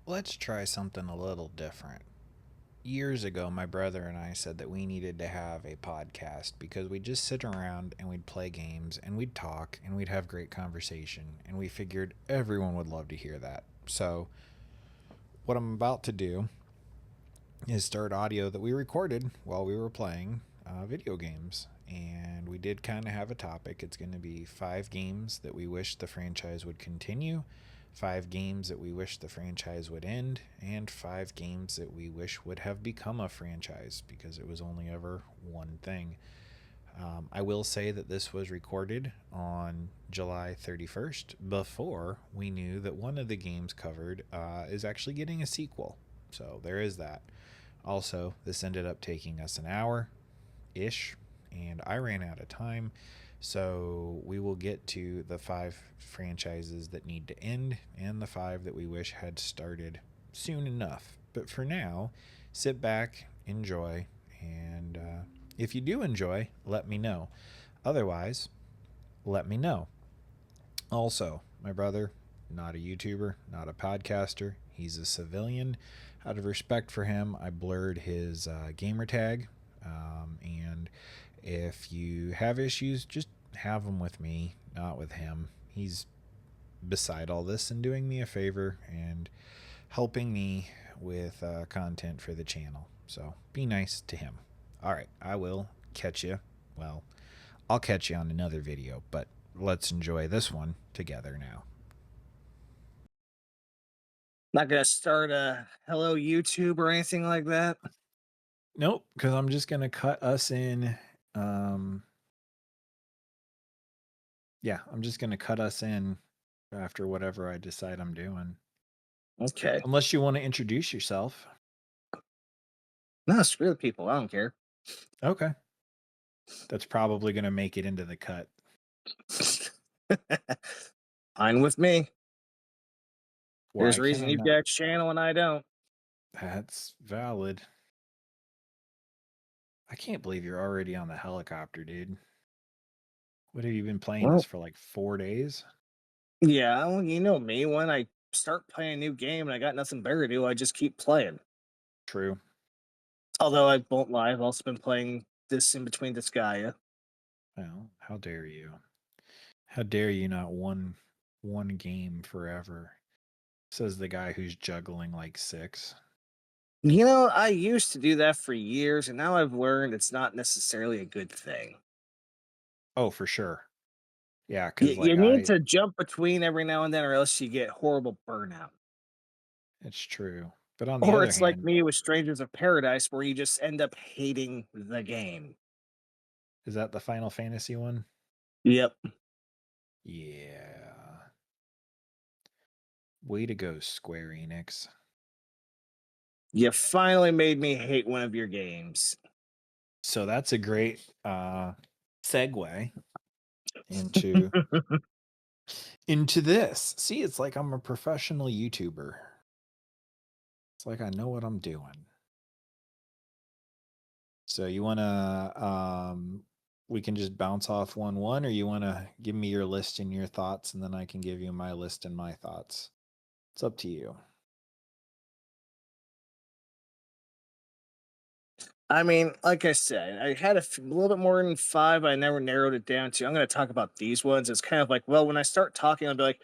Let's try something a little different. Years ago, my brother and I said that we needed to have a podcast because we'd just sit around and we'd play games and we'd talk and we'd have great conversation. And we figured everyone would love to hear that. So, what I'm about to do is start audio that we recorded while we were playing video games. And we did kind of have a topic. It's going to be 5 games that we wish the franchise would continue, 5 games that we wish the franchise would end, and 5 games that we wish would have become a franchise because it was only ever one thing. I will say that this was recorded on July 31st before we knew that one of the games covered is actually getting a sequel. So there is that. Also, this ended up taking us an hour ish, and I ran out of time. So we will get to the 5 franchises that need to end and the 5 that we wish had started soon enough. But for now, sit back, enjoy, and if you do enjoy, let me know. Otherwise, let me know. Also, my brother, not a YouTuber, not a podcaster. He's a civilian. Out of respect for him, I blurred his gamer tag. And if you have issues, just have them with me, not with him. He's beside all this and doing me a favor and helping me with content for the channel. So be nice to him. All right, I will catch you. Well, I'll catch you on another video, but let's enjoy this one together now. Not gonna start a hello YouTube or anything like that. Nope, because I'm just gonna cut us in. Yeah, I'm just gonna cut us in after whatever I decide I'm doing. Okay. Unless you want to introduce yourself. No, screw the people. I don't care. Okay. That's probably gonna make it into the cut. Fine with me. There's Why a can reason I you've not? got a channel and I don't. That's valid. I can't believe you're already on the helicopter, dude. What have you been playing this Well, for like 4 days? yeah, well, you know me. When I start playing a new game and I got nothing better to do, I just keep playing. True. Although I won't lie, I've also been playing this in between Disgaea. Well, how dare you? How dare you not one game forever? Says the guy who's juggling like 6. You know, I used to do that for years, and now I've learned it's not necessarily a good thing. Oh, for sure. Yeah, You, because you like need I, to jump between every now and then, or else you get horrible burnout. it's true. But on the Or other it's like hand, me with Strangers of Paradise, where you just end up hating the game. is that the Final Fantasy one? Yep. Yeah. Way to go, Square Enix. You finally made me hate one of your games. So that's a great segue into this. See, it's like I'm a professional YouTuber. It's like I know what I'm doing. So you want to we can just bounce off one or you want to give me your list and your thoughts and then I can give you my list and my thoughts. It's up to you. I mean, like I said, I had a little bit more than five. I never narrowed it down to. I'm going to talk about these ones. It's kind of like, well, when I start talking, I'll be like,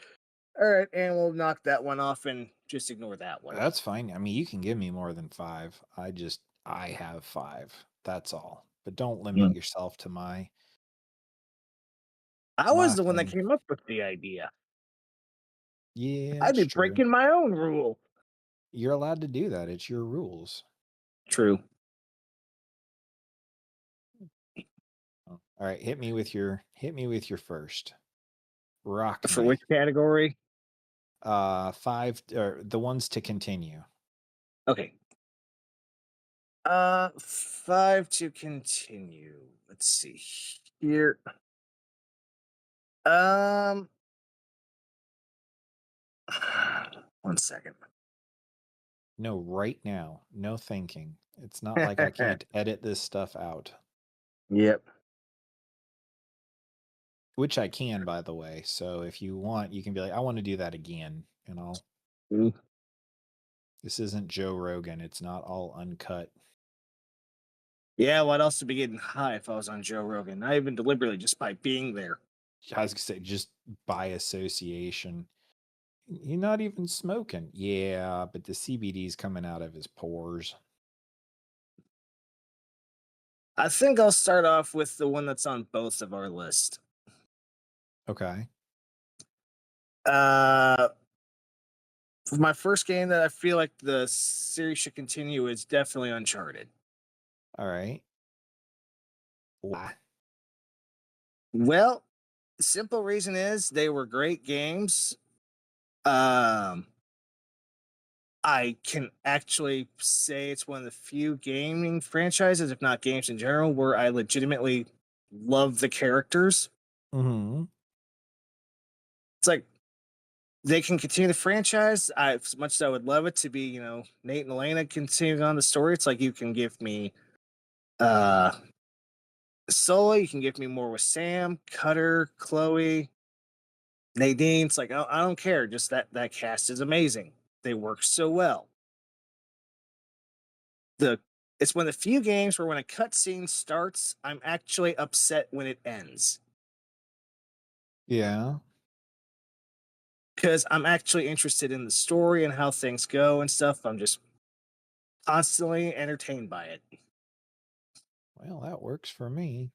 all right, and we'll knock that one off and just ignore that one. That's fine. I mean, you can give me more than 5. I have 5. That's all. But don't limit Mm. yourself to I my was the one that thing. came up with the idea. Yeah, I'd it's be true. breaking my own rule. You're allowed to do that. It's your rules. True. Oh, all right, hit me with your first. Rock For me. which category? 5 or the ones to continue. Okay. Five to continue. Let's see here. Um, 1 second. No, right now. No thinking. It's not like I can't edit this stuff out, Yep. which I can, by the way. So if you want, you can be like, I want to do that again, and I'll Ooh. This isn't Joe Rogan. It's not all uncut. Yeah, well, I'd also be getting high if I was on Joe Rogan. Not even deliberately, just by being there. I was gonna say just by association. You're not even smoking. Yeah, but the CBD's coming out of his pores. I think I'll start off with the one that's on both of our list. Okay. Uh, for my first game that I feel like the series should continue is definitely Uncharted. All right. Why? Well, the simple reason is they were great games. Um, I can actually say it's one of the few gaming franchises, if not games in general, where I legitimately love the characters. Mm-hmm. It's like they can continue the franchise. As much as I would love it to be, Nate and Elena continuing on the story, it's like you can give me uh Solo, you can give me more with Sam, Cutter, Chloe, Nadine. It's like I don't care. Just that cast is amazing. They work so well. The It's one of the few games where when a cutscene starts, I'm actually upset when it ends Yeah. because I'm actually interested in the story and how things go and stuff. I'm just constantly entertained by it. Well, that works for me.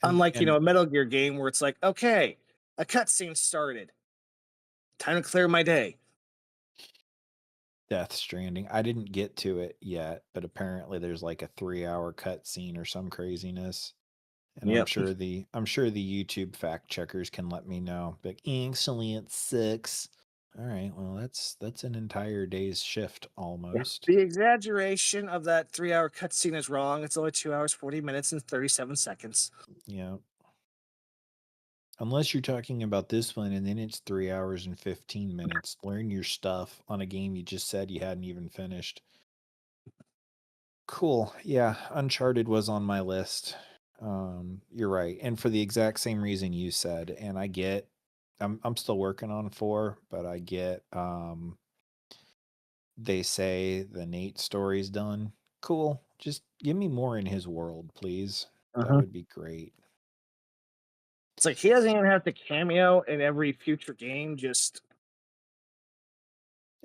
Unlike, And a Metal Gear game where it's like, okay, a cutscene started. Time to clear my day. Death Stranding. I didn't get to it yet, but apparently there's like a 3-hour cutscene or some craziness. And Yep. I'm sure the YouTube fact checkers can let me know. Like, actually it's 6. All right, well that's an entire day's shift Yeah. almost. The exaggeration of that 3 hour cutscene is wrong. It's only 2 hours, 40 minutes, and 37 seconds. Yeah. Unless you're talking about this one and then it's 3 hours and 15 minutes. Learn your stuff on a game you just said you hadn't even finished. Cool. Yeah, Uncharted was on my list. You're right. And for the exact same reason you said, and I get I'm still working on 4, but I get they say the Nate story's done. Cool. Just give me more in his world, please. That Uh-huh. would be great. It's like he doesn't even have to cameo in every future game. Yeah,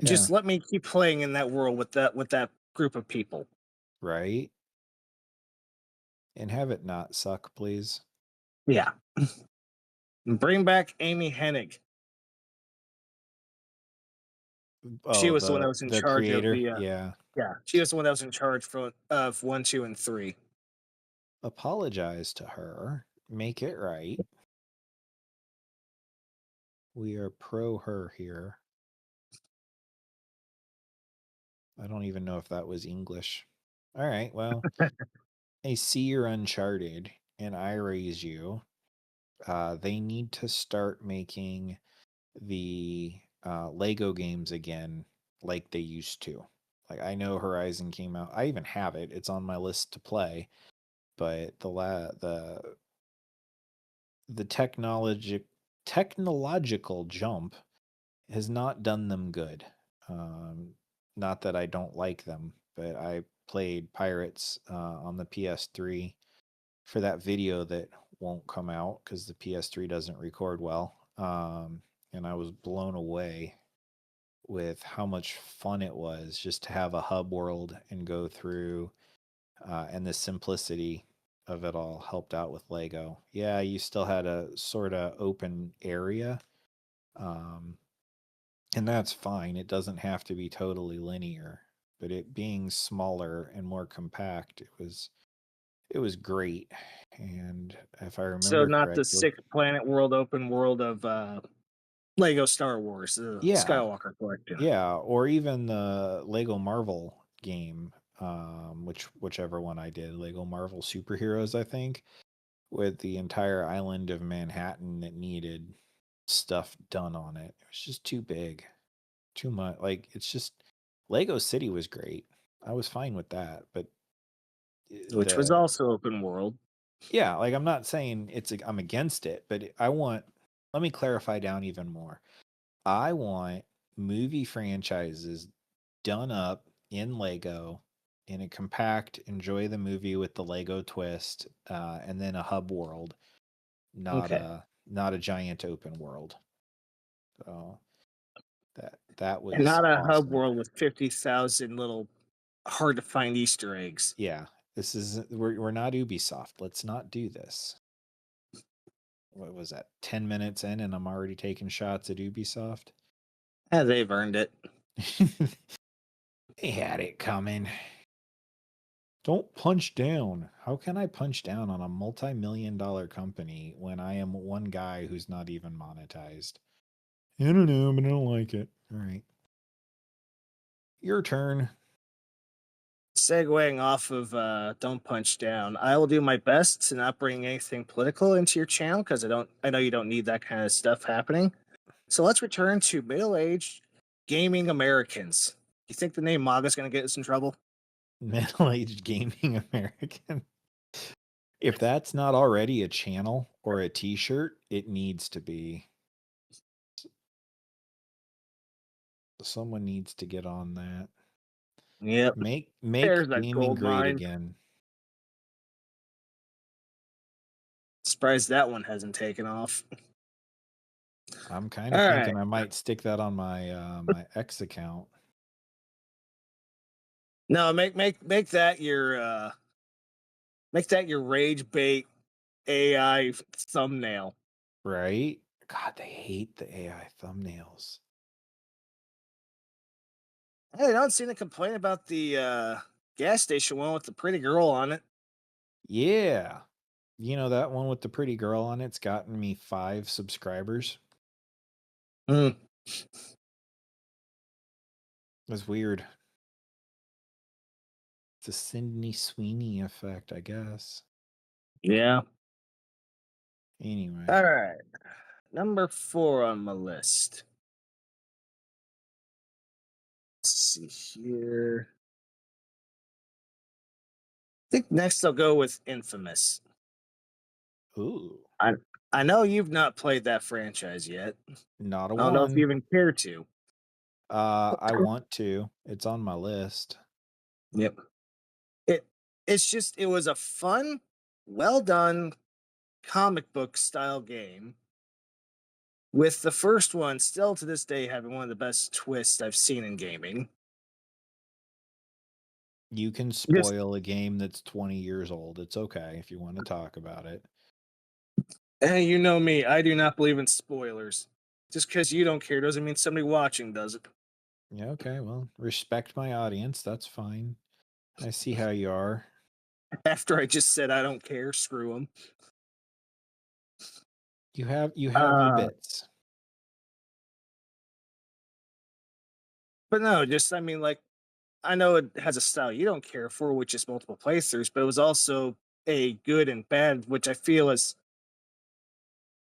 Just let me keep playing in that world with that group of people. right? And have it not suck, please. Yeah. And bring back Amy Hennig. She Oh, was the one that was in the charge of creator. the Yeah. yeah, she was the one that was in charge of 1, 2, and 3. Apologize to her. Make it right. We are pro her here. I don't even know if that was English. All right. Well, I see you're Uncharted and I raise you. They need to start making the Lego games again like they used to. Like I know Horizon came out. I even have it. It's on my list to play. But the technological jump has not done them good. Um, Not that I don't like them, but I played Pirates on the PS3 for that video that won't come out because the PS3 doesn't record well. And I was blown away with how much fun it was just to have a hub world and go through, and the simplicity of it all helped out with Lego. Yeah, you still had a sort of open area. Um, and that's fine. It doesn't have to be totally linear, but it being smaller and more compact, it was great. And if I So remember not the correctly, six planet world open world of Lego Star Wars, the yeah, Skywalker collection. yeah, or even the Lego Marvel game, whichever one I did, Lego Marvel Superheroes, I think, with the entire island of Manhattan that needed stuff done on it. It was just too big, too much. Like it's just Lego City was great. I was fine with that, but Which was the also open world. yeah, like I'm not saying I'm against it, but I want let me clarify down even more. I want movie franchises done up in Lego in a compact, enjoy the movie with the Lego twist, and then a hub world, Okay. not a giant open world. So that And was not a hub awesome. world with 50,000 little hard to find Easter eggs. Yeah, this is we're not Ubisoft. Let's not do this. What was that? 10 minutes in, and I'm already taking shots at Ubisoft. They've earned it. They had it coming. Don't punch down. How can I punch down on a multi-million-dollar company when I am one guy who's not even monetized? I don't know, but I don't like it. All right. Your turn. Segueing off of Don't Punch Down, I will do my best to not bring anything political into your channel because I know you don't need that kind of stuff happening. So let's return to middle-aged gaming Americans. You think the name MAGA is going to get us in trouble? Middle-aged gaming American. If that's not already a channel or a t-shirt, it needs to be. Someone needs to get on that. Yep. There's Make that gaming gold great mine. again. Surprised that one hasn't taken off. I'm kind All of right. thinking I might stick that on my my X account. No, make that your rage bait AI thumbnail. Right? God, they hate the AI thumbnails. Hey, I don't seem to complain about the gas station one with the pretty girl on it. Yeah. You know that one with the pretty girl on it's gotten me 5 subscribers. Mm, That's weird. It's a Sydney Sweeney effect, I guess. yeah. Anyway. All right. Number 4 on my list. Let's see here. I think next I'll go with Infamous. Ooh. I I know you've not played that franchise yet. Not a I don't know if you one. even care to. I want to. It's on my list. Yep. It it was a fun, well done comic book style game. With the first one still to this day having one of the best twists I've seen in gaming. You can Just spoil a game that's 20 years old. It's okay if you want to talk about it. hey, you know me, I do not believe in spoilers. Just because you don't care doesn't mean somebody watching does it. Yeah, okay. Well, respect my audience. That's fine. I see how you are. After I just said I don't care, screw them. You have your Uh, bits. but no, just I mean, like I know it has a style you don't care for, which is multiple playthroughs, but it was also a good and bad, which I feel is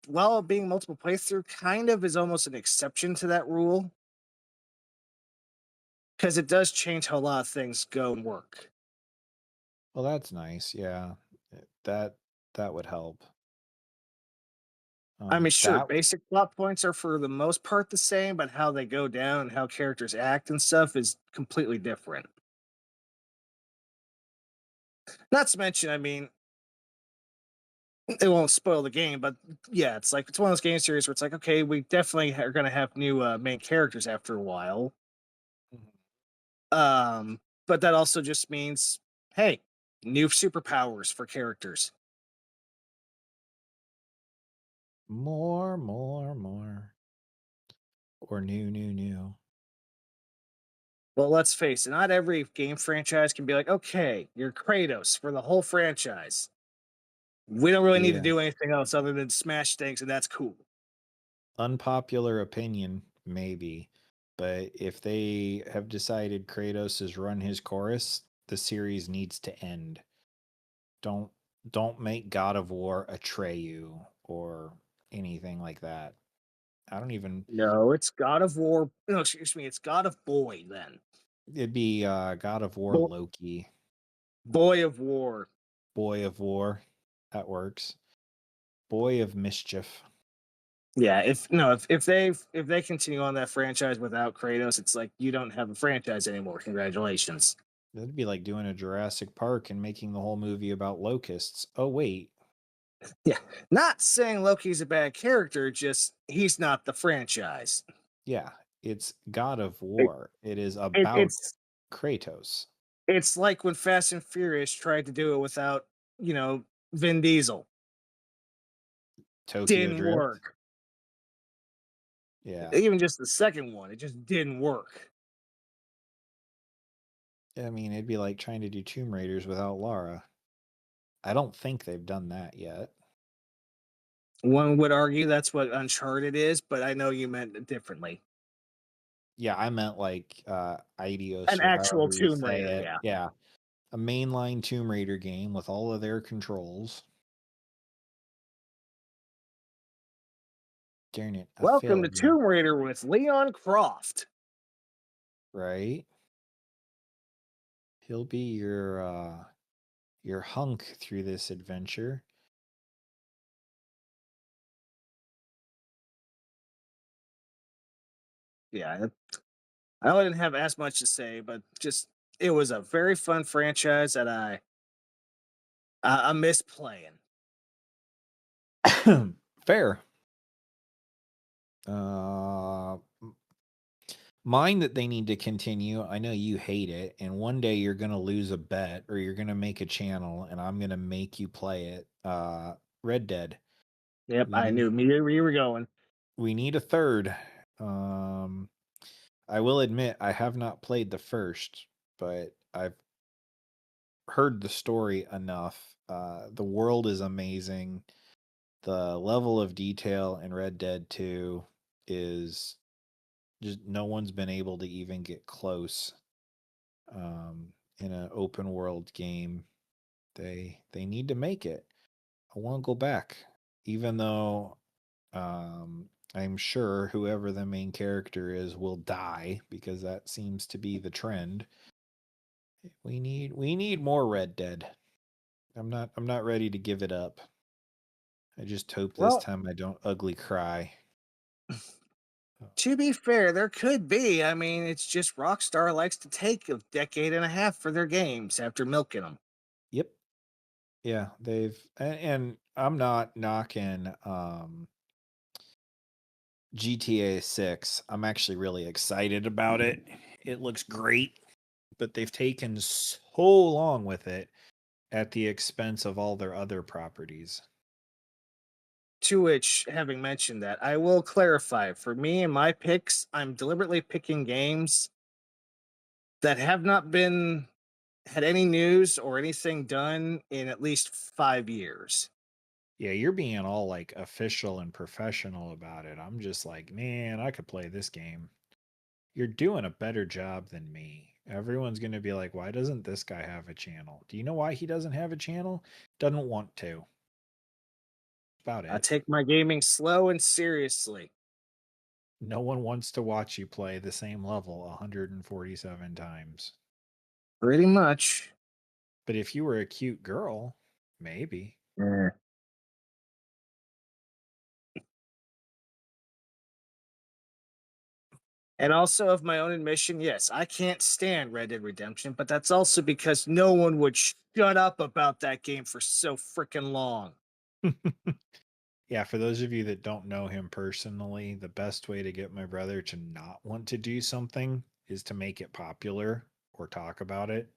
while being multiple playthrough, kind of is almost an exception to that rule because it does change how a lot of things go and work. Well, that's nice. Yeah. That that would help. I mean, sure, That basic plot points are for the most part the same, but how they go down and how characters act and stuff is completely different. Not to mention, I mean, it won't spoil the game, but yeah, it's one of those game series where it's like, okay, we definitely are going to have new main characters after a while. But that also just means, hey, new superpowers for characters. more or new. Well, let's face it, not every game franchise can be like, okay, you're Kratos for the whole franchise. We don't really need to Yeah. do anything else other than smash things, and that's cool. Unpopular opinion maybe, but if they have decided Kratos has run his course, the series needs to end. Don't don't make God of War Atreyu or anything like that. I don't even No, it's God of War. No, excuse me, it's God of Boy then. it'd be God of War Bo- Loki, Boy of War. Boy of War. That works. Boy of Mischief. Yeah, if no, if they continue on that franchise without Kratos, it's like you don't have a franchise anymore. Congratulations. That'd be like doing a Jurassic Park and making the whole movie about locusts. Oh wait, Yeah, not saying Loki's a bad character, just he's not the franchise. yeah, it's God of It, War. It is it, about it's Kratos. it's like when Fast and Furious tried to do it without you know Vin Diesel, Tokyo didn't Drift. work. Yeah. Even just the second one, it just didn't work. I mean, it'd be like trying to do Tomb Raiders without Lara. I don't think they've done that yet. One would argue that's what Uncharted is, but I know you meant it differently. Yeah, I meant like Eidos An or actual however you Tomb say Raider, it. yeah. Yeah. A mainline Tomb Raider game with all of their controls. Darn it, I Welcome failed to again. Tomb Raider with Leon Croft. Right? He'll be your hunk through this adventure. Yeah, I wouldn't have as much to say, but just it was a very fun franchise that I miss playing. Fair. Uh Mine that they need to continue. I know you hate it, and one day you're gonna lose a bet or you're gonna make a channel and I'm gonna make you play it. Red Dead. Yep, We I need knew me where you were going. we need a third. Um I will admit I have not played the first, but I've heard the story enough. The world is amazing. The level of detail in Red Dead 2 is just no one's been able to even get close in an open world game. They need to make it. I want to go back, even though I'm sure whoever the main character is will die because that seems to be the trend. We need more Red Dead. I'm not ready to give it up. I just hope this Well, time I don't ugly cry. Oh, to be fair, there could be. I mean, it's just Rockstar likes to take a decade and a half for their games after milking them. yep. Yeah, and I'm not knocking GTA 6. I'm actually really excited about it. It looks great, but they've taken so long with it at the expense of all their other properties. To which, having mentioned that, I will clarify for me and my picks, I'm deliberately picking games that have not been had any news or anything done in at least 5 years. Yeah, you're being all like official and professional about it. I'm just like, man, I could play this game. You're doing a better job than me. Everyone's going to be like, why doesn't this guy have a channel? Do you know why he doesn't have a channel? Doesn't want to. About I it. take my gaming slow and seriously. No one wants to watch you play the same level 147 times. Pretty much. But if you were a cute girl, maybe. Eh. And also, of my own admission, yes, I can't stand Red Dead Redemption, but that's also because no one would shut up about that game for so freaking long. Yeah, for those of you that don't know him personally, the best way to get my brother to not want to do something is to make it popular or talk about it.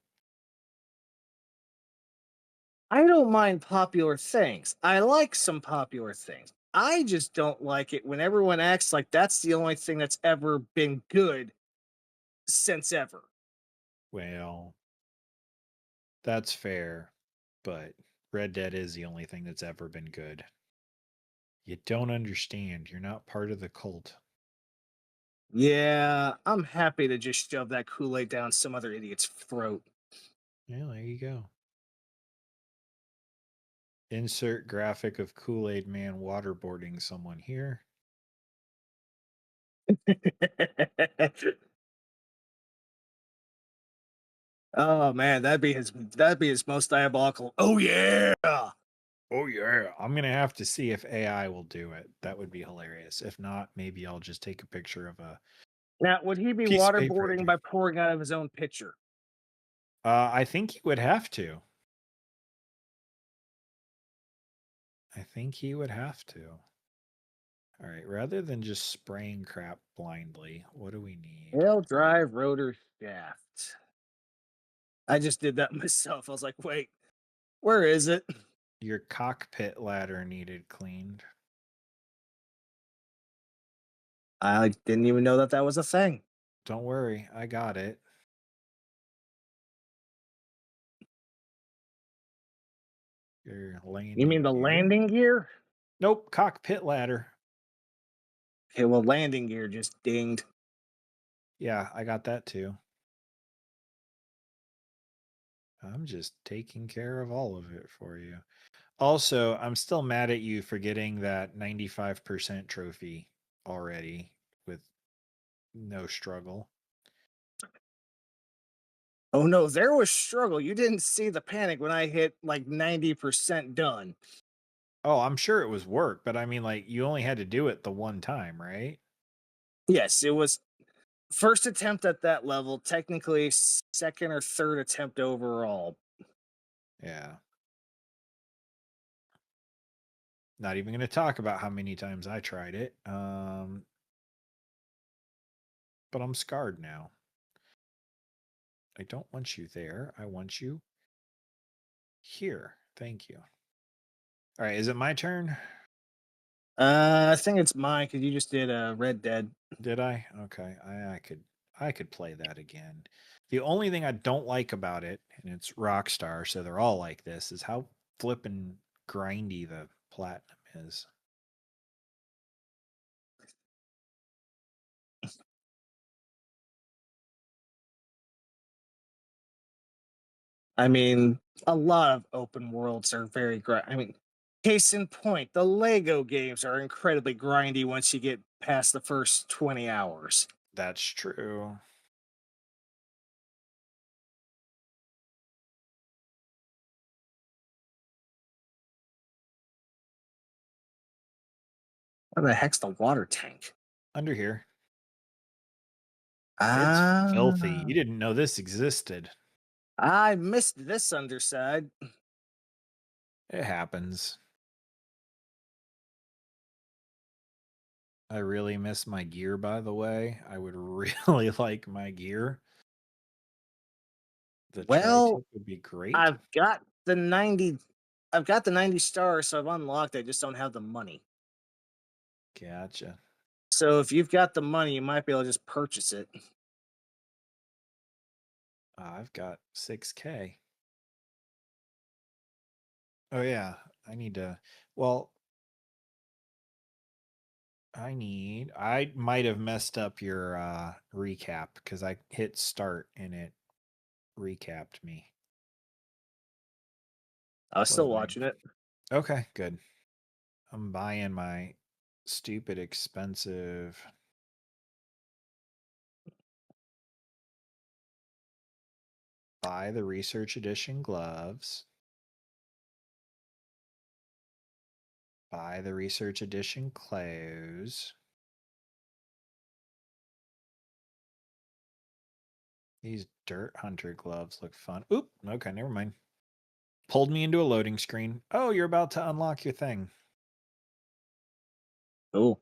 I don't mind popular things. I like some popular things. I just don't like it when everyone acts like that's the only thing that's ever been good since ever. Well, that's fair, but Red Dead is the only thing that's ever been good. You don't understand. You're not part of the cult. Yeah, I'm happy to just shove that Kool Aid down some other idiot's throat. Yeah, there you go. Insert graphic of Kool-Aid Man waterboarding someone here. Oh man, that'd be his most diabolical. Oh yeah. Oh yeah, I'm gonna have to see if AI will do it. That would be hilarious. If not, maybe I'll just take a picture of a Now, would he be piece of paper I waterboarding drew. by pouring out of his own pitcher? I think he would have to. I think he would have to. All right, rather than just spraying crap blindly, what do we need? Tail drive rotor shaft. I just did that myself. I was like, wait, where is it? Your cockpit ladder needed cleaned. I didn't even know that that was a thing. Don't worry, I got it. Your You mean landing the gear. landing gear? Nope, cockpit ladder. Okay, well, landing gear just dinged. Yeah, I got that too. I'm just taking care of all of it for you. Also, I'm still mad at you for getting that 95% trophy already with no struggle. Oh no, there was struggle. You didn't see the panic when I hit like 90% done. Oh, I'm sure it was work, but I mean, like, you only had to do it the one time, right? Yes, it was first attempt at that level, technically second or third attempt overall. Yeah. Not even going to talk about how many times I tried it. But I'm scarred now. I don't want you there. I want you here. Thank you. All right, is it my turn? I think it's mine because you just did Red Dead. Did I? Okay. I could play that again. The only thing I don't like about it, and it's Rockstar, so they're all like this, is how flippin' grindy the platinum is. I mean, a lot of open worlds are very I mean, case in point, the Lego games are incredibly grindy once you get past the first 20 hours. That's true. What the heck's the water tank? Under here. It's filthy. Ah, You didn't know this existed. I missed this underside. It happens. I really miss my gear, by the way. I would really like my gear. The Well, tri-tip would be great. I've got the 90 I've got the 90 stars, so I've unlocked it. I just don't have the money. Gotcha. So if you've got the money, you might be able to just purchase it. I've got 6K. Oh yeah, I need to. Well, I might have messed up your recap because I hit start and it recapped me. I was What still did watching it. I? Okay, good. I'm buying my stupid expensive. Buy the research edition gloves. Buy the research edition clothes. These dirt hunter gloves look fun. Oop, okay, never mind. Pulled me into a loading screen. Oh, you're about to unlock your thing. Oh,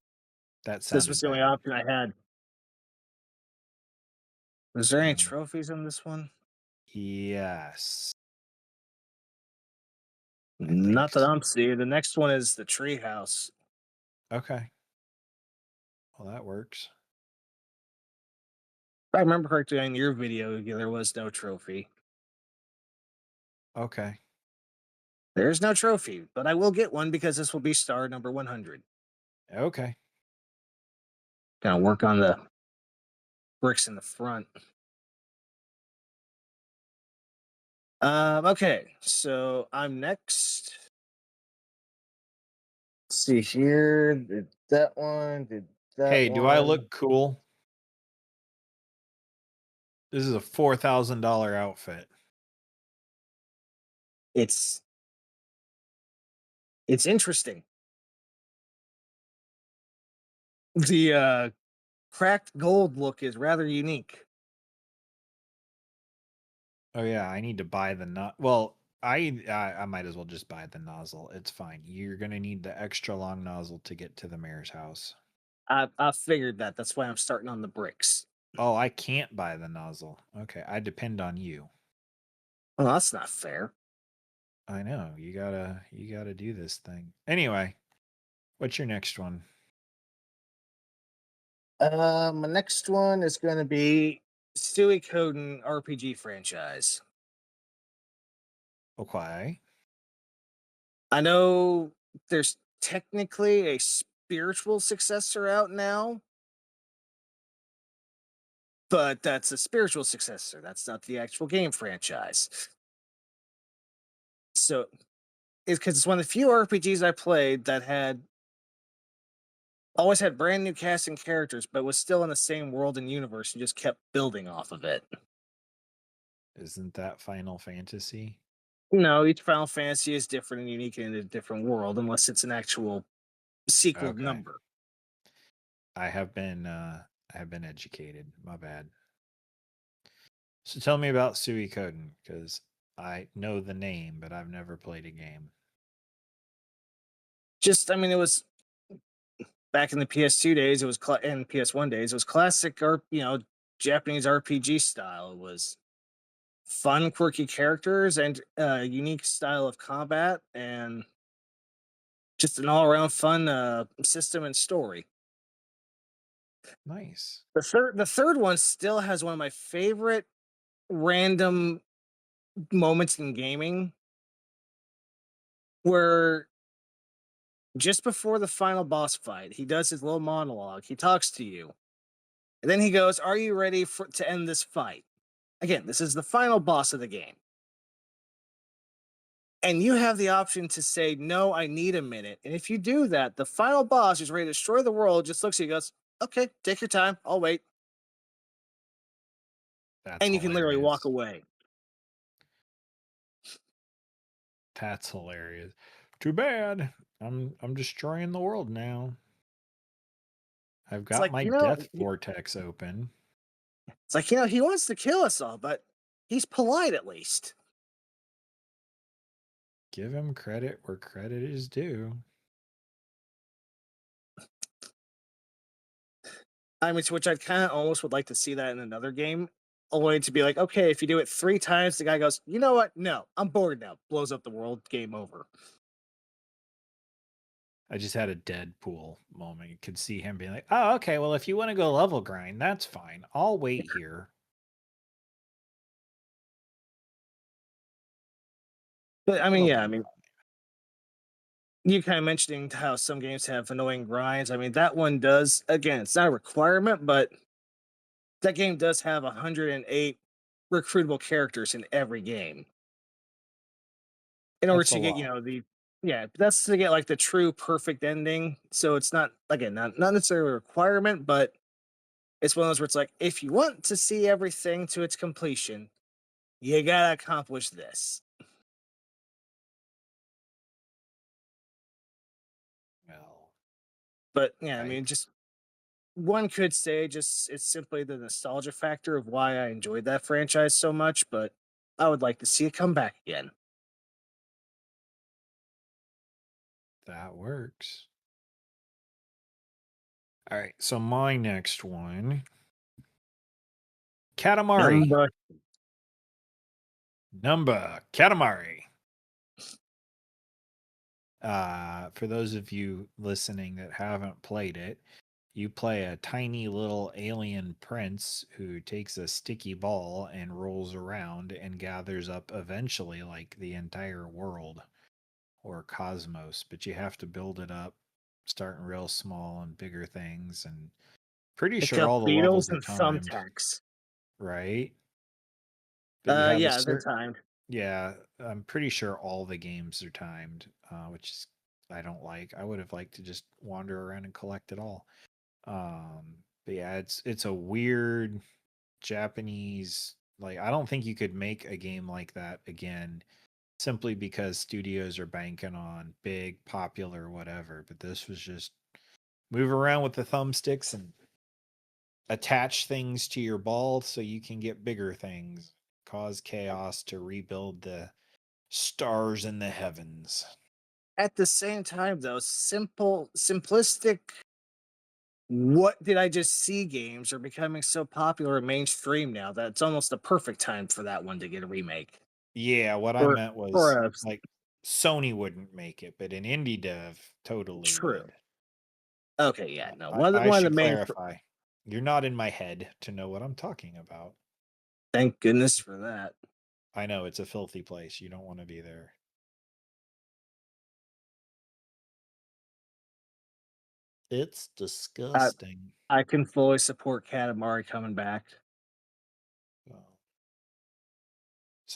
That this was sounded the only bad. option I had. Was there any Um, trophies on this one? yes, I think Not that so. I'm seeing. The next one is the treehouse. Okay, well, that works. If I remember correctly, on your video, there was no trophy. Okay, There's no trophy, but I will get one because this will be star number 100. okay. Gonna work on the bricks in the front. Okay, so I'm next. Let's see here. Did that one? Did that Hey, do I one? look cool? This is a $4,000 outfit. It's It's interesting. The cracked gold look is rather unique. Oh yeah, I need to buy the nut. Well, I might as well just buy the nozzle. It's fine. You're gonna need the extra long nozzle to get to the mayor's house. I figured that. That's why I'm starting on the bricks. Oh, I can't buy the nozzle. Okay, I depend on you. Well, that's not fair. I know. You gotta do this thing. Anyway, what's your next one? My next one is going to be Suikoden RPG franchise. Okay. I know there's technically a spiritual successor out now, but that's a spiritual successor. That's not the actual game franchise. So it's because it's one of the few RPGs I played that had always had brand new cast and characters, but was still in the same world and universe and just kept building off of it. Isn't that Final Fantasy? No, each Final Fantasy is different and unique in a different world, unless it's an actual sequel Okay. number. I have been educated. My bad. So tell me about Suikoden, because I know the name, but I've never played a game. Just, I mean, it was back in the PS2 days. It was and PS1 days. It was classic, Japanese RPG style. It was fun, quirky characters and unique style of combat, and just an all-around fun system and story. Nice. The third one still has one of my favorite random moments in gaming, where just before the final boss fight, he does his little monologue. He talks to you, and then he goes, "Are you ready to end this fight?" Again, this is the final boss of the game. And you have the option to say, "No, I need a minute." And if you do that, the final boss is ready to destroy the world, just looks at you and goes, "Okay, take your time. I'll wait." That's And you can literally walk hilarious. away. That's hilarious. Too bad. I'm destroying the world now. I've It's got like, my death vortex open. he wants to kill us all, but he's polite at least. Give him credit where credit is due. I mean, to which I kind of almost would like to see that in another game. Only to be like, okay, if you do it 3 times, the guy goes, "You know what? No, I'm bored now." Blows up the world. Game over. I just had a Deadpool moment. You could see him being like, "Oh, okay. Well, if you want to go level grind, that's fine. I'll wait here." But I mean, It'll yeah, be you kind of mentioning how some games have annoying grinds. I mean, that one does. Again, it's not a requirement, but that game does have 108 recruitable characters in every game in order that's a to get, lot. that's to get like the true perfect ending. So it's not, again, not necessarily a requirement, but it's one of those where it's like, if you want to see everything to its completion, you gotta accomplish this. Well, But yeah, I I mean, just one could say just it's simply the nostalgia factor of why I enjoyed that franchise so much, but I would like to see it come back again. that works. All right. So my next one, Katamari. Number Number Katamari. For those of you listening that haven't played it, you play a tiny little alien prince who takes a sticky ball and rolls around and gathers up eventually like the entire world or cosmos, but you have to build it up, starting real small and bigger things. And pretty Pick sure up all the beetles levels are and timed, thumbtacks. right? But you have a Yeah, they're certain, timed. yeah, I'm pretty sure all the games are timed, which is I don't like. I would have liked to just wander around and collect it all. But yeah, it's a weird Japanese, like I don't think you could make a game like that again simply because studios are banking on big, popular, whatever. But this was just move around with the thumbsticks and attach things to your ball so you can get bigger things, cause chaos to rebuild the stars in the heavens. At the same time, though, simplistic. What did I just see? Games are becoming so popular and mainstream now that it's almost the perfect time for that one to get a remake. Yeah, what I Or meant was or a like Sony wouldn't make it, but an indie dev totally true. would. Okay, yeah, no. I One of should the main. clarify. You're not in my head to know what I'm talking about. Thank goodness for that. I know it's a filthy place. You don't want to be there. It's I disgusting. I can fully support Katamari coming back. Well,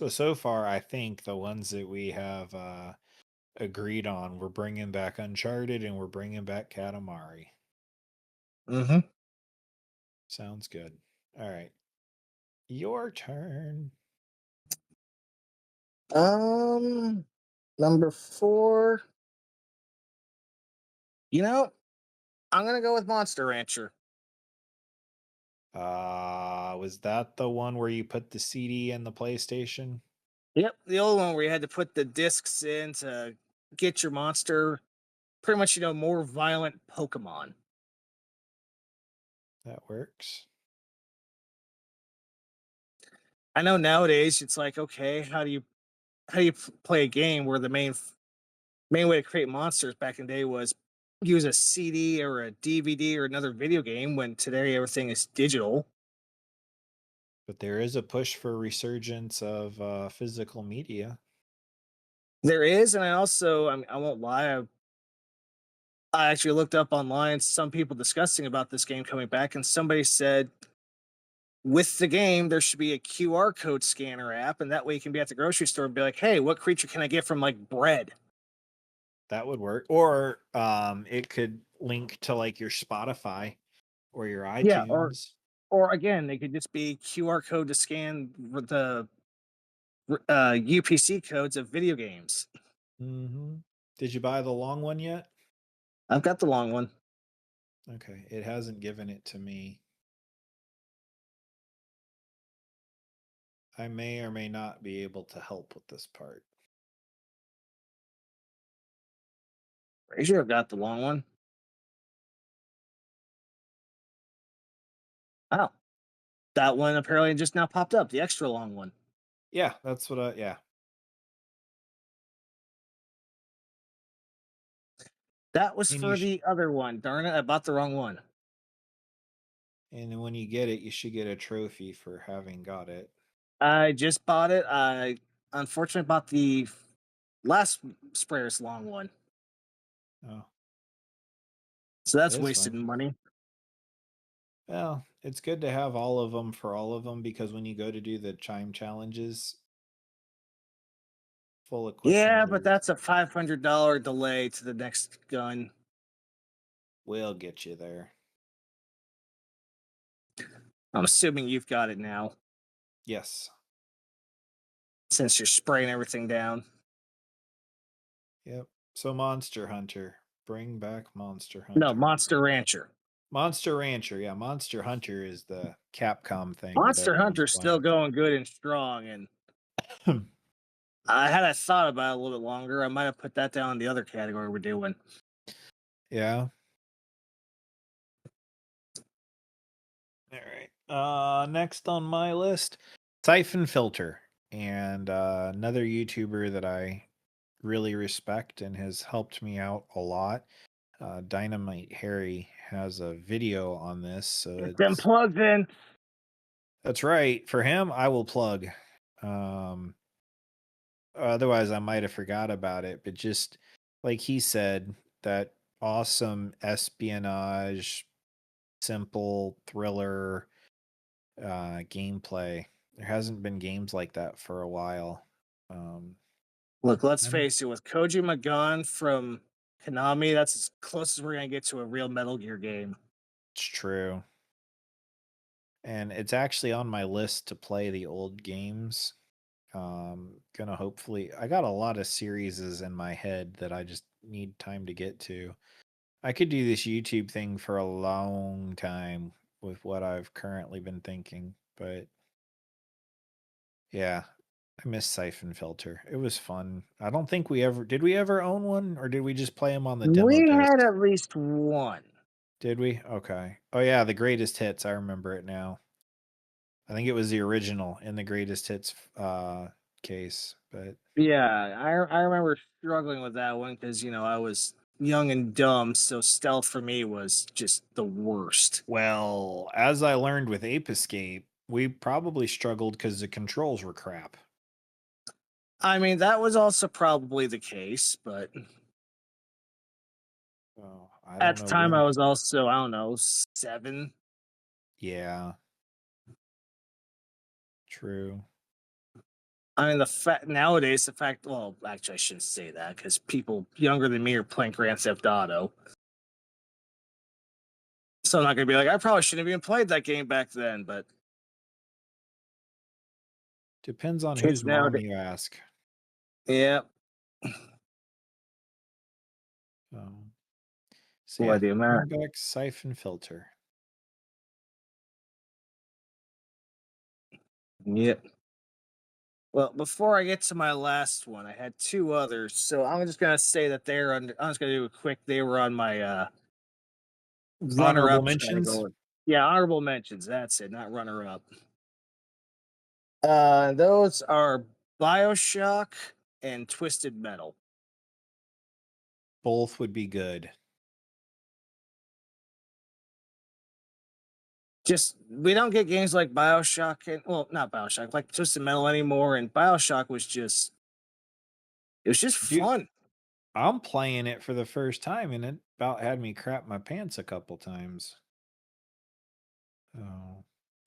so far, I think the ones that we have agreed on, we're bringing back Uncharted and we're bringing back Katamari. Mm-hmm. Sounds good. All right, your turn. Um, Number four. You know, I'm gonna go with Monster Rancher. Was that the one where you put the CD in the PlayStation? Yep, the old one where you had to put the discs in to get your monster. Pretty much, more violent Pokemon. That works. I know nowadays it's like, okay, how do you play a game where the main way to create monsters back in the day was use a CD or a DVD or another video game, when today everything is digital. But there is a push for resurgence of physical media. There is, and I won't lie, I actually looked up online some people discussing about this game coming back, and somebody said with the game there should be a QR code scanner app, and that way you can be at the grocery store and be like, "Hey, what creature can I get from like bread?" That would work. Or it could link to like your Spotify or your Yeah, iTunes. or again, they could just be QR code to scan the UPC codes of video games. Did you buy the long one yet? I've got the long one. Okay, it hasn't given it to me. I may or may not be able to help with this part. Pretty sure I've got the long one. Oh, that one apparently just now popped up, the extra long one. Yeah, that's what I yeah. That was And you for sh- the other one. Darn it, I bought the wrong one. and when you get it, you should get a trophy for having got it. I just bought it. I unfortunately bought the last sprayer's long one. Oh, So that's it's wasted fun. money. Well, it's good to have all of them for all of them because when you go to do the chime challenges, full equipment Yeah, but is that's a $500 delay to the next gun. will get you there. I'm assuming you've got it now Yes. since you're spraying everything down. Yep. So Monster Hunter. Bring back Monster No, Hunter. Monster Rancher. Monster Rancher. Yeah, Monster Hunter is the Capcom thing that Monster everyone's Hunter's still playing. going good and strong, and I had I thought about it a little bit longer, I might have put that down in the other category we're doing. Yeah. All right. Next on my list, Siphon Filter, and another YouTuber that I really respect and has helped me out a lot. Dynamite Harry has a video on this, so Get them it's plugs in. that's right. For him, I will plug. Um, Otherwise, I might have forgot about it, but just like he said, that awesome espionage, simple thriller gameplay. There hasn't been games like that for a while. Um, Look, let's and face it, with Kojima gone from Konami, that's as close as we're gonna get to a real Metal Gear game. it's true. And it's actually on my list to play the old games Gonna hopefully I got a lot of series in my head that I just need time to get to. I could do this YouTube thing for a long time with what I've currently been thinking, but yeah, I miss Siphon Filter. It was fun. I don't think we ever own one, or did we just play them on the demo We had disc? at least one. Did we? Okay. Oh yeah, the greatest hits. I remember it now. I think it was the original in the greatest hits case, but Yeah, I remember struggling with that one because I was young and dumb, so stealth for me was just the worst. well, as I learned with Ape Escape, we probably struggled because the controls were crap. I mean, that was also probably the case, but Oh, I at don't the know time I when. was also, I don't know, 7. Yeah, true. I mean, the fact nowadays, well, actually, I shouldn't say that because people younger than me are playing Grand Theft Auto. So I'm not gonna be like, I probably shouldn't have even played that game back then. But Depends on kids whose mom nowadays, you ask. yeah, Um, so boy, yeah, the bring amount, back Siphon Filter. yeah. Well, before I get to my last one, I had two others. So I'm just gonna say that they're under. I'm just gonna do a quick. They were on my Honorable runner-up mentions. category. Yeah, honorable mentions. That's it, not runner-up. Those are Bioshock and Twisted Metal. Both would be good. Just we don't get games like Bioshock and well, not Bioshock, like Twisted Metal anymore. And Bioshock was just it was just Dude, fun. I'm playing it for the first time and it about had me crap my pants a couple times. Oh,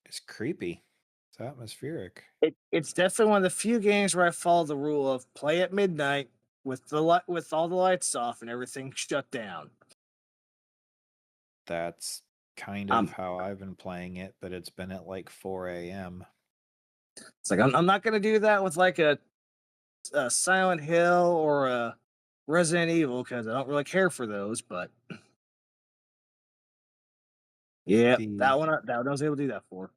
it's creepy. It's atmospheric. It's definitely one of the few games where I follow the rule of play at midnight with with all the lights off and everything shut down. That's kind of Um, how I've been playing it, but it's been at like 4 a.m. it's like I'm not gonna do that with like a Silent Hill or a Resident Evil because I don't really care for those. But yeah, The that one I was able to do that for.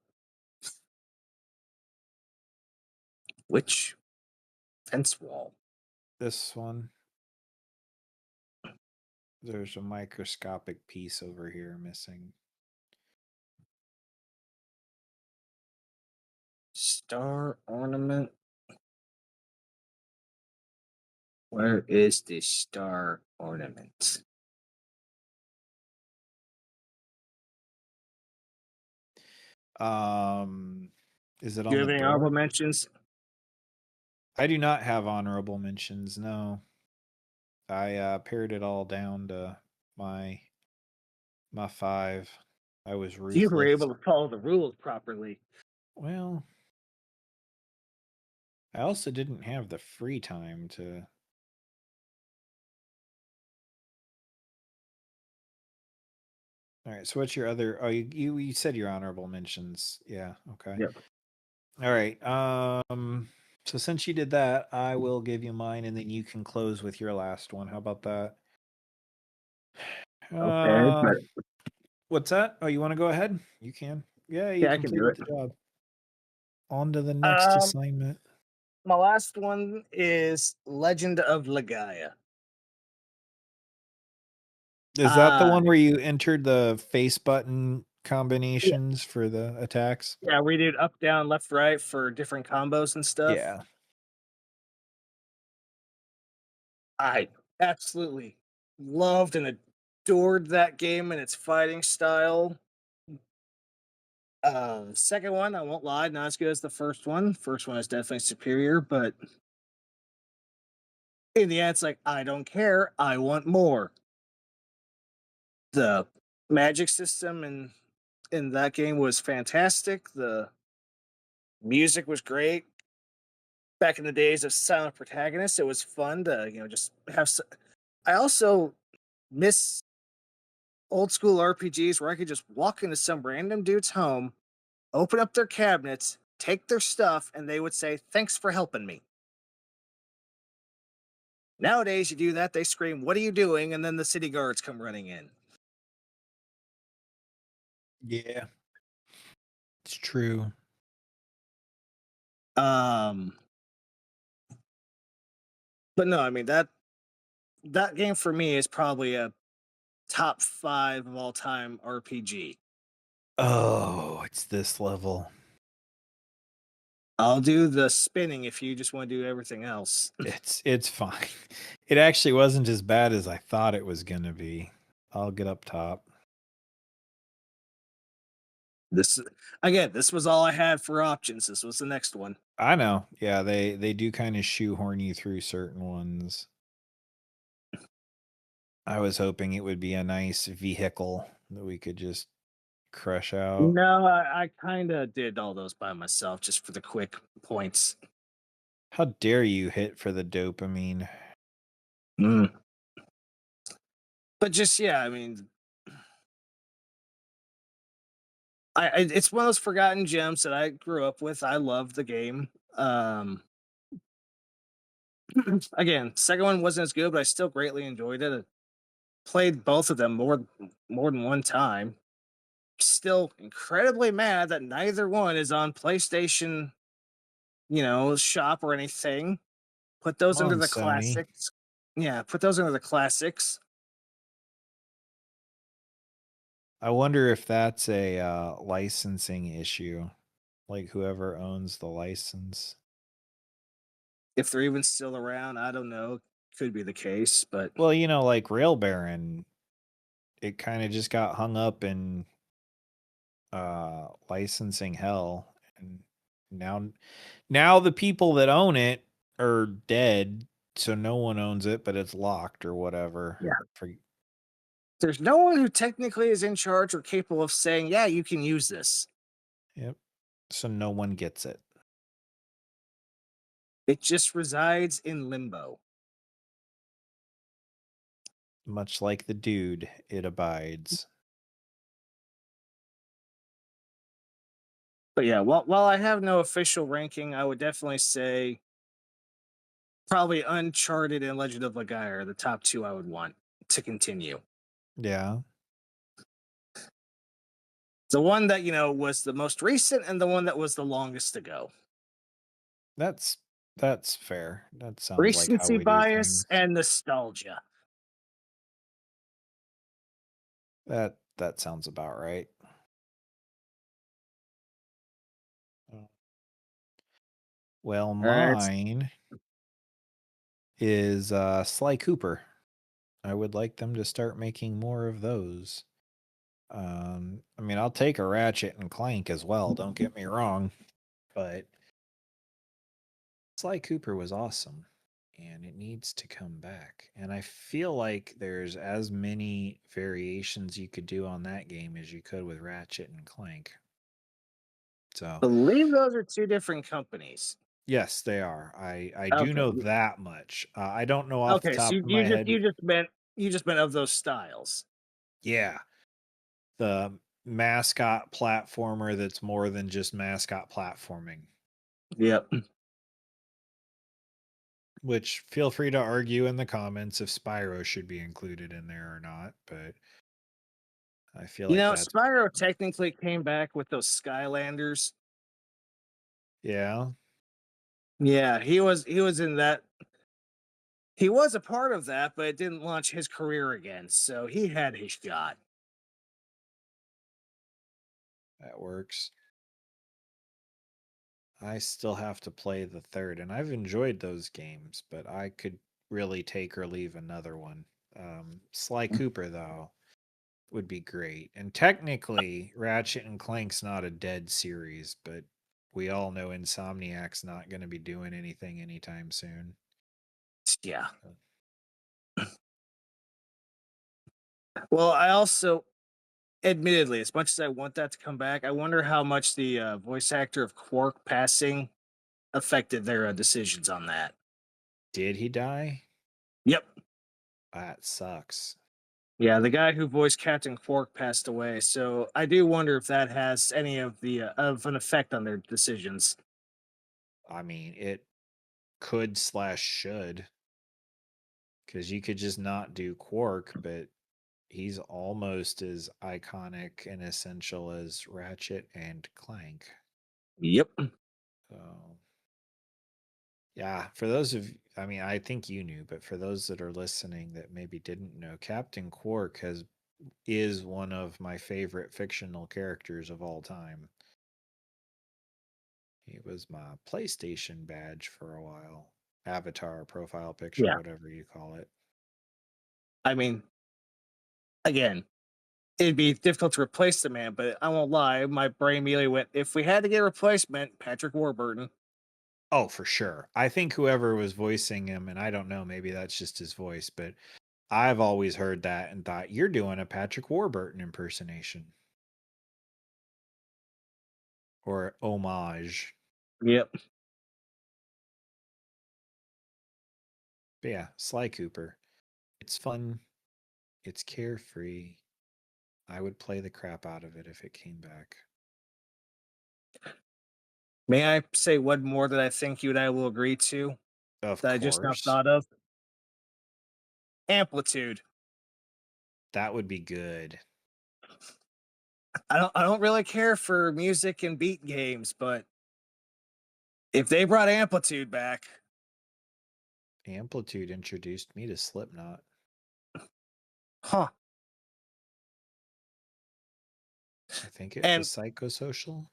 Which fence wall? this one, there's a microscopic piece over here missing. Star ornament. Where is the star ornament? Um, is it Do you on the have any honorable door? mentions? I do not have honorable mentions. No, I pared it all down to my my five. I was You were ruthless. able to follow the rules properly. Well, I also didn't have the free time to. All right. So what's your other? Oh, you said your honorable mentions. Yeah. Okay. Yep. All right. So since you did that, I will give you mine, and then you can close with your last one. How about that? Okay, Uh, but what's that? Oh, you want to go ahead? You can. Yeah, you yeah, I can do completed it. the job. On to the next assignment. My last one is Legend of Legaia. Is that the Uh one where you entered the face button yeah, combinations for the attacks? yeah, we did up, down, left, right for different combos and stuff. Yeah. I absolutely loved and adored that game and its fighting style. Second one, I won't lie, not as good as the first one. First one is definitely superior, but in the end, it's like I don't care. I want more. The magic system in that game was fantastic. The music was great. Back in the days of silent protagonists, it was fun to just have. I also miss old school RPGs where I could just walk into some random dude's home, open up their cabinets, take their stuff, and they would say, "Thanks for helping me." Nowadays, you do that, they scream, "What are you doing?" And then the city guards come running in. Yeah, it's true. Um, but no, I mean that game for me is probably a top 5 of all time RPG. Oh, it's this level. I'll do the spinning if you just want to do everything else. It's fine. It actually wasn't as bad as I thought it was gonna be. I'll get up top. This again, this was all I had for options. This was the next one. I know. Yeah, they do kind of shoehorn you through certain ones. I was hoping it would be a nice vehicle that we could just crush out. No, I kind of did all those by myself just for the quick points. How dare you hit for the dopamine? Mm. But just yeah, I mean, it's one of those forgotten gems that I grew up with. I love the game. Again, second one wasn't as good, but I still greatly enjoyed it. I played both of them more than one time. Still incredibly mad that neither one is on PlayStation, shop or anything. Put Come those under on, the Sony. classics. Yeah, put those under the classics. I wonder if that's a licensing issue. Like whoever owns the license. If they're even still around, I don't know. Could be the case, but Well, like Rail Baron, it kind of just got hung up in licensing hell, and now now the people that own it are dead, so no one owns it, but it's locked or whatever. yeah, For there's no one who technically is in charge or capable of saying, "Yeah, you can use this." Yep. So no one gets it. It just resides in limbo. Much like the dude, it abides. But yeah, while I have no official ranking, I would definitely say probably Uncharted and Legend of Legaia are the top two I would want to continue. Yeah. The one that was the most recent and the one that was the longest to go. That's that's fair. That sounds like how Recency we do bias things. and nostalgia. That sounds about right. Oh. Well, All right. mine is Sly Cooper. I would like them to start making more of those. I mean, I'll take a Ratchet and Clank as well, don't get me wrong, but Sly Cooper was awesome and it needs to come back. And I feel like there's as many variations you could do on that game as you could with Ratchet and Clank. So, Believe those are two different companies. yes, they are. I do Okay. know that much. I don't know off the Okay. So top you, of you my just head. you just meant of those styles. Yeah, the mascot platformer that's more than just mascot platforming. Yep. Which feel free to argue in the comments if Spyro should be included in there or not, but I feel like that's Spyro technically came back with those Skylanders. yeah, Yeah, he was in that. He was a part of that, but it didn't launch his career again. So he had his shot. that works. I still have to play the third, and I've enjoyed those games, but I could really take or leave another one. Sly Cooper though would be great. And technically, Ratchet and Clank's not a dead series, but we all know Insomniac's not going to be doing anything anytime soon. Yeah. Well, I also, admittedly, as much as I want that to come back, I wonder how much the voice actor of Quark passing affected their decisions on that. Did he die? Yep. That sucks. Yeah, the guy who voiced Captain Quark passed away, so I do wonder if that has any of the of an effect on their decisions. I mean, it could slash should, because you could just not do Quark, but he's almost as iconic and essential as Ratchet and Clank. Yep. So, yeah, for those of, I mean, I think you knew, but for those that are listening that maybe didn't know, Captain Quark has is one of my favorite fictional characters of all time. He was my PlayStation badge for a while. Avatar, profile picture, Yeah. whatever you call it. I mean, again, it'd be difficult to replace the man, but I won't lie, my brain immediately went, if we had to get a replacement, Patrick Warburton. Oh, for sure. I think whoever was voicing him, and I don't know, maybe that's just his voice, but I've always heard that and thought you're doing a Patrick Warburton impersonation or homage. Yep. But yeah, Sly Cooper. It's fun. It's carefree. I would play the crap out of it if it came back. May I say one more that I think you and I will agree to Of that I just now course, thought of? Amplitude. that would be good. I don't really care for music and beat games, but if they brought Amplitude back, Amplitude introduced me to Slipknot. huh. I think it was And psychosocial.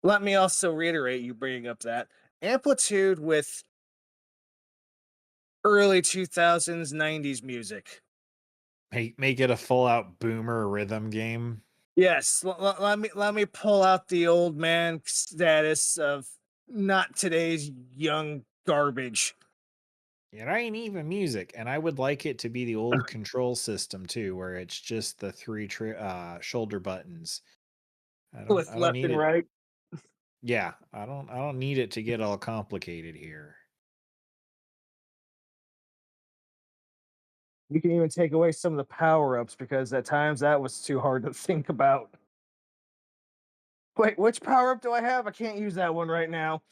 let me also reiterate you bringing up that Amplitude with early 2000s 90s music. Make it a full out boomer rhythm game. Yes, let me pull out the old man status of not today's young garbage. It ain't even music, and I would like it to be the old control system too, where it's just the three shoulder buttons. With I don't left need and it. right. Yeah, I don't need it to get all complicated here. You can even take away some of the power ups because at times that was too hard to think about. Wait, which power up do I have? I can't use that one right now.